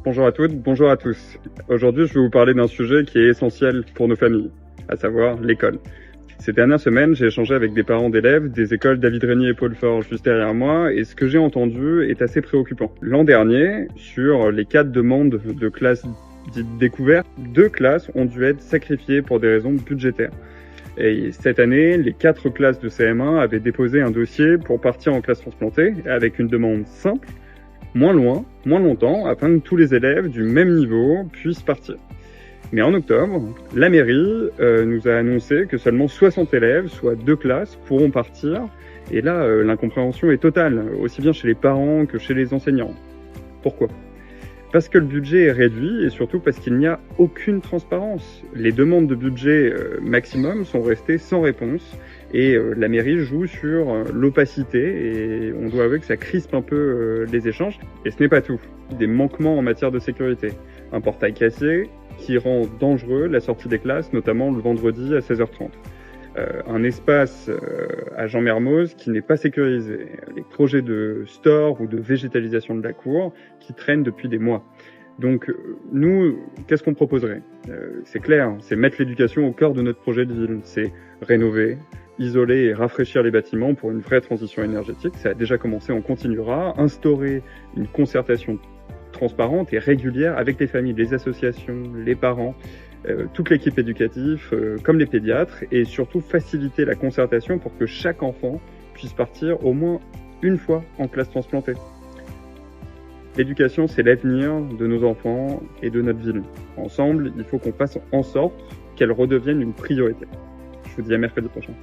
Bonjour à toutes, bonjour à tous. Aujourd'hui, je vais vous parler d'un sujet qui est essentiel pour nos familles, à savoir l'école. Ces dernières semaines, j'ai échangé avec des parents d'élèves des écoles David Régnier et Paul Forge juste derrière moi, et ce que j'ai entendu est assez préoccupant. L'an dernier, sur les 4 demandes de classes dites découvertes, 2 classes ont dû être sacrifiées pour des raisons budgétaires. Et cette année, les 4 classes de CM1 avaient déposé un dossier pour partir en classe transplantée, avec une demande simple, moins loin, moins longtemps, afin que tous les élèves du même niveau puissent partir. Mais en octobre, la mairie nous a annoncé que seulement 60 élèves, soit 2 classes, pourront partir. Et là, l'incompréhension est totale, aussi bien chez les parents que chez les enseignants. Pourquoi ? Parce que le budget est réduit et surtout parce qu'il n'y a aucune transparence. Les demandes de budget maximum sont restées sans réponse et la mairie joue sur l'opacité et on doit avouer que ça crispe un peu les échanges. Et ce n'est pas tout. Des manquements en matière de sécurité. Un portail cassé qui rend dangereux la sortie des classes, notamment le vendredi à 16h30. Un espace à Jean-Mermoz qui n'est pas sécurisé, les projets de store ou de végétalisation de la cour qui traînent depuis des mois. Donc nous, qu'est-ce qu'on proposerait ? C'est clair, c'est mettre l'éducation au cœur de notre projet de ville, c'est rénover, isoler et rafraîchir les bâtiments pour une vraie transition énergétique, ça a déjà commencé, on continuera, instaurer une concertation transparente et régulière avec les familles, les associations, les parents, toute l'équipe éducative, comme les pédiatres, et surtout faciliter la concertation pour que chaque enfant puisse partir au moins une fois en classe transplantée. L'éducation, c'est l'avenir de nos enfants et de notre ville. Ensemble, il faut qu'on fasse en sorte qu'elle redevienne une priorité. Je vous dis à mercredi prochain.